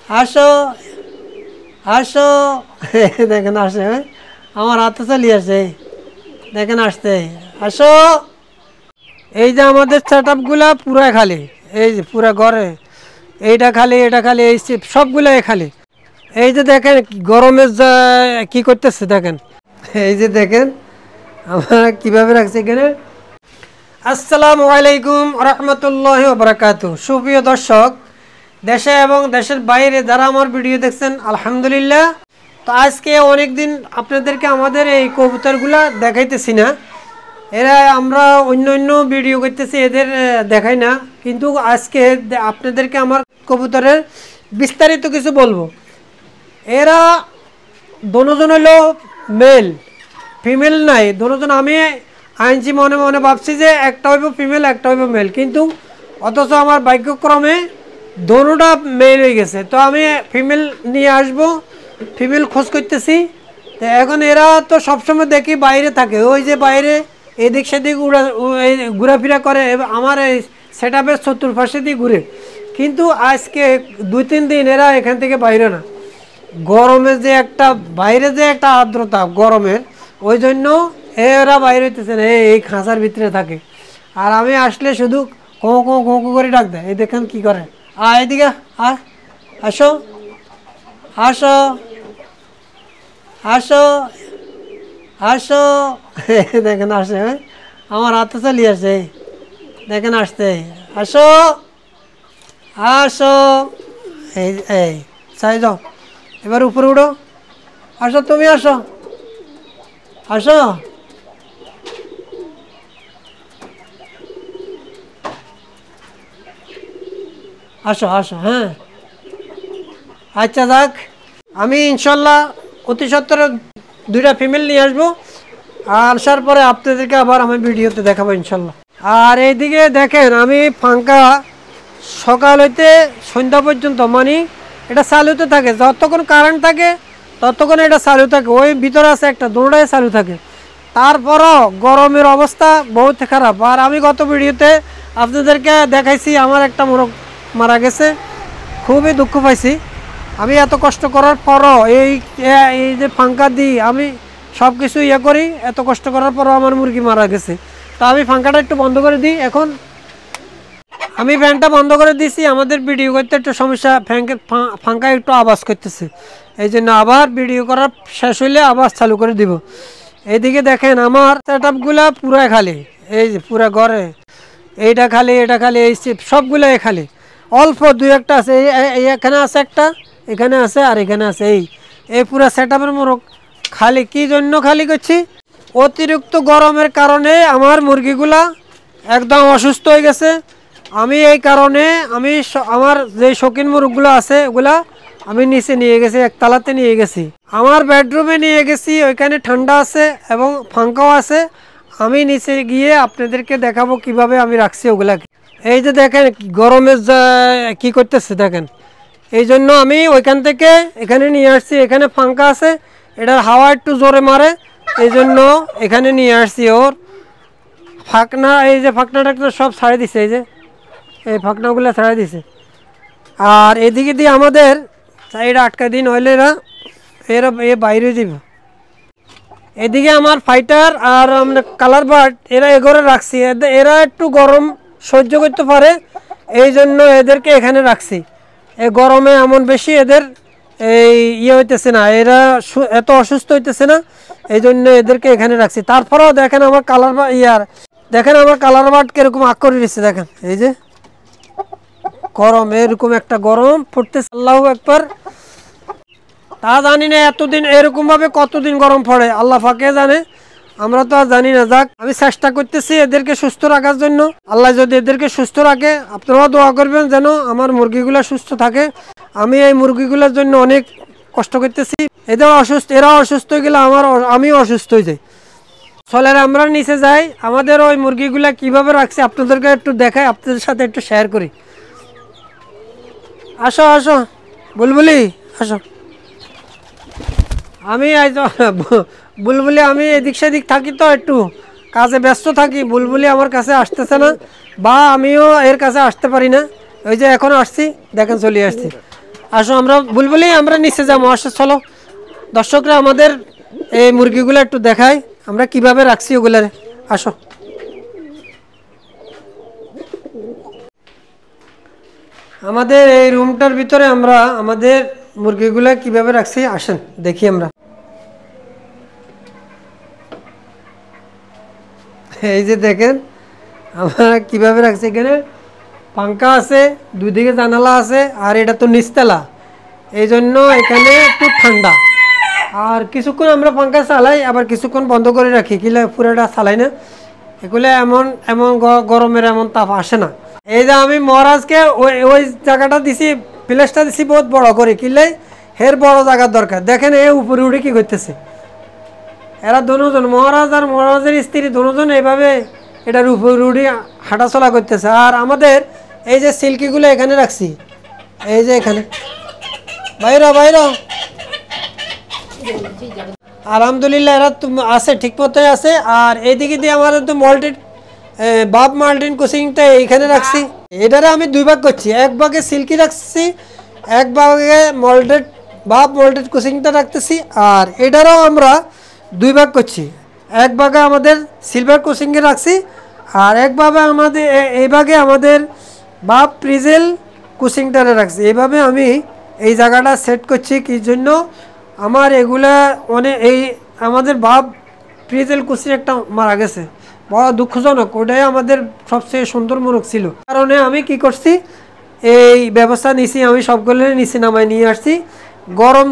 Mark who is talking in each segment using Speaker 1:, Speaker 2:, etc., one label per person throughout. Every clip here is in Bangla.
Speaker 1: আসো আসো দেখেন আসে আমার হাতে চলে আসে দেখেন আসতে আসো। এই যে আমাদের সেট আপগুলা পুরা খালি, এই যে পুরা ঘরে এইটা খালি এটা খালি এই সবগুলাই খালি। এই যে দেখেন গরমের যা কি করতেছে দেখেন, এই যে দেখেন আমরা কিভাবে রাখছি এখানে। আসসালামু আলাইকুম রহমতুল্লাহ বারাকাতু। সুপ্রিয় দর্শক, দেশে এবং দেশের বাইরে যারা আমার ভিডিও দেখছেন আলহামদুলিল্লাহ। তো আজকে অনেক দিন আপনাদেরকে আমাদের এই কবুতরগুলা দেখাইতেছি না, এরা আমরা অন্য অন্য ভিডিও করতেছি, এদের দেখাই না। কিন্তু আজকে আপনাদেরকে আমার কবুতরের বিস্তারিত কিছু বলবো। এরা দোনোজন হলো মেল, ফিমেল নাই দোনোজন। আমি আনছি মনে মনে ভাবছি যে একটা হইব ফিমেল একটা হইব মেল, কিন্তু অথচ আমার ভাগ্যক্রমে দোনোটা মেল হয়ে গেছে। তো আমি ফিমেল নিয়ে আসব, ফিমেল খোঁজ করতেছি। তো এখন এরা তো সবসময় দেখি বাইরে থাকে, ওই যে বাইরে এদিক সেদিক ঘোরাফেরা করে, আমার এই সেট আপের চতুর্পাশে দিয়ে ঘুরে। কিন্তু আজকে 2-3 দিন এরা এখান থেকে বাইরে না। গরমে যে একটা বাইরে যে একটা আর্দ্রতা গরমের, ওই জন্য এরা বাইরে হইতেছে না, এই খাঁচার ভিতরে থাকে। আর আমি আসলে শুধু কোঁ কোঁ কোঁ কোঁ করে ডাক দেয়। এই দেখেন কি করে, এদিকে আসো আসো আসো আসো দেখেন আসে আমার হাতে চলে আসে দেখেন আসতে আসো আসো। এই এই চাই যাও, এবার উপরে উঠো, আসো তুমি আসো আসো। আসো আসো হ্যাঁ, আচ্ছা যাক, আমি ইনশাল্লাহ অতি সত্তর 2টা ফিমেল নিয়ে আসবো। আর আসার পরে আপনাদেরকে আবার আমি ভিডিওতে দেখাবো ইনশাল্লাহ। আর এইদিকে দেখেন আমি ফাঙ্কা সকাল হইতে সন্ধ্যা পর্যন্ত, মানে এটা চালুতে থাকে, যতক্ষণ কারেন্ট থাকে ততক্ষণ এটা চালু থাকে। ওই ভিতরে আছে একটা, দুটোটাই চালু থাকে। তারপরও গরমের অবস্থা বহুত খারাপ। আর আমি গত ভিডিওতে আপনাদেরকে দেখাইছি আমার একটা মোরগ মারা গেছে, খুবই দুঃখ পাইছি। আমি এত কষ্ট করার পরও এই যে ফাঙ্কা দিই আমি সব কিছু ইয়ে করি, এত কষ্ট করার পরও আমার মুরগি মারা গেছে। তা আমি ফাঙ্কাটা একটু বন্ধ করে দিই। এখন আমি ফ্যানটা বন্ধ করে দিয়েছি, আমাদের ভিডিও করতে একটু সমস্যা, ফাঙ্কা একটু আওয়াজ করতেছে, এই জন্য আবার ভিডিও করার শেষ হইলে আবার চালু করে দিব। এইদিকে দেখেন আমার সেট আপগুলা পুরাই খালি, এই যে পুরা ঘরে এইটা খালি এটা খালি এই সবগুলাই খালি। অল্প 2-1টা আছে, এখানে আছে একটা, এখানে আছে আর এখানে আছে। এই পুরা সেট আপের মোরগ খালি। কি জন্য খালি করছি? অতিরিক্ত গরমের কারণে আমার মুরগিগুলা একদম অসুস্থ হয়ে গেছে। আমি এই কারণে আমি আমার যে শৌখিন মুরগগুলো আছে ওগুলা আমি নিচে নিয়ে গেছি, একতলাতে নিয়ে গেছি, আমার বেডরুমে নিয়ে গেছি। ওইখানে ঠান্ডা আছে এবং ফাঙ্কাও আছে। আমি নিচে গিয়ে আপনাদেরকে দেখাবো কিভাবে আমি রাখছি ওগুলাকে। এই যে দেখেন গরমের যা কি করতেছে দেখেন, এই জন্য আমি ওইখান থেকে এখানে নিয়ে আসছি। এখানে ফাঙ্কা আছে, এটার হাওয়া একটু জোরে মারে, এই জন্য এখানে নিয়ে আসছি। ওর ফাঁকনা, এই যে ফাঁকনা টাকনা সব ছাড়ে দিছে, এই যে এই ফাঁকনাগুলো ছাড়া দিছে। আর এদিকে দিয়ে আমাদের সাইড আটকা দিন হইলে এরা বাইরে দিব। এদিকে আমার ফাইটার আর আমরা কালার বার্ড এরা এগোরে রাখছি, এরা একটু গরম সহ্য করতে পারে, এই জন্য এদেরকে এখানে রাখছি। এই গরমে এমন বেশি এদের এই ইয়ে হইতেছে না, এরা এত অসুস্থ হইতেছে না, এই জন্য এদেরকে এখানে রাখছি। তারপরেও দেখেন আমার কালার দেখেন আমার কালার বার্ড কিরকম আগ করে দিচ্ছে দেখেন। এই যে গরম, এরকম একটা গরম পড়তেছে, আল্লাহু আকবার। তা জানি না এতদিন এরকম ভাবে কতদিন গরম পড়ে, আল্লাহ পাকে জানে, আমরা তো আর জানি না। যাক, আমি চেষ্টা করতেছি এদেরকে সুস্থ রাখার জন্য। আল্লাহ যদি এদেরকে সুস্থ রাখে, আপনারাও দোয়া করবেন যেন আমার মুরগিগুলো সুস্থ থাকে। আমি এই মুরগিগুলোর জন্য অনেক কষ্ট করতেছি, এরাও অসুস্থ হয়ে গেলে আমিও অসুস্থ হয়ে যাই। চলে আমরা নিচে যাই, আমাদের ওই মুরগিগুলা কিভাবে রাখছি আপনাদেরকে একটু দেখাই, আপনাদের সাথে একটু শেয়ার করি। আসো আসো বুলবুলি আসো। আমি বুলবুলি আমি এদিক সেদিক থাকি, তো একটু কাজে ব্যস্ত থাকি, বুলবুলি আমার কাছে আসতেছে না, বা আমিও এর কাছে আসতে পারি না। ওই যে এখন আসছি দেখেন চলে আসছি। আসো আমরা বুলবুলি আমরা নিচে যাবো, আসো চলো দর্শকরা আমাদের এই মুরগিগুলো একটু দেখাই আমরা কিভাবে রাখছি ওগুলারে। আসো আমাদের এই রুমটার ভিতরে আমরা আমাদের মুরগিগুলো কিভাবে রাখছি আসেন দেখি আমরা। এই যে দেখেন আমরা কিভাবে রাখছি, এখানে পাঙ্খা আছে, দুই দিকে জানালা আছে, আর এটা তো নিচতলা, এই জন্য এখানে একটু ঠান্ডা। আর কিছুক্ষণ আমরা পাঙ্খা চালাই, আবার কিছুক্ষণ বন্ধ করে রাখি, কিলে পুরোটা চালাই না, এগুলো এমন এমন গরমের এমন তাপ আসে না। এই যে আমি মহারাজকে ওই ওই জায়গাটা দিছি, প্লেসটা দিছি বহুত বড় করে, কিলে হের বড় জায়গার দরকার। দেখেন এ উপরে উঠে কি করতেছে, এরা দুজন মহারাজ আর মহারাজের স্ত্রী দুজন এইভাবে এটার উপরে উঠে হাঁটাচলা করতেছে। আর আমাদের এই যে সিল্কিগুলো এখানে রাখছি, এই যে এখানে বাইরা বাইরা আলহামদুলিল্লাহ এরা তো আছে, ঠিক মতোই আছে। আর এইদিকে দিয়ে আমাদের তো মল্টেড বাপ মাল্টিন কোচিংটা এইখানে রাখছি, এটারে আমি দুই ভাগ করছি, এক ভাগে সিল্কি রাখছি, এক ভাগে মল্টেড বাপ মল্টেড কোচিংটা রাখতেছি। আর এটারও আমরা দুই ভাগ করছি, এক ভাগে আমাদের সিলভার কোচিংয়ে রাখছি, আর একভাবে আমাদের এই ভাগে আমাদের বাপ প্রিজেল কোচিংটারে রাখছি। এইভাবে আমি এই জায়গাটা সেট করছি, কি জন্য আমার এগুলা অনেক এই আমাদের বাপ প্রিজেল কোচিং একটা মারা গেছে, বড় দুঃখজনক, ওটাই আমাদের সবচেয়ে সুন্দর মোরগ ছিল। কারণে আমি কি করছি এই ব্যবস্থা নিছি, আমি সবগুলো নিচে নামায় নিয়ে আসছি। গরম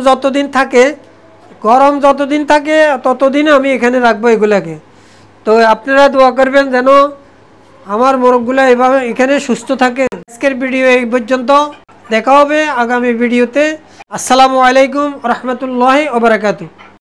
Speaker 1: যতদিন থাকে ততদিন আমি এখানে রাখবো এগুলাকে। তো আপনারা দোয়া করবেন যেন আমার মোরগগুলো এভাবে এখানে সুস্থ থাকে। আজকের ভিডিও এই পর্যন্ত, দেখা হবে আগামী ভিডিওতে। আসসালামু আলাইকুম রহমতুল্লাহি ওয়া বারাকাতুহু।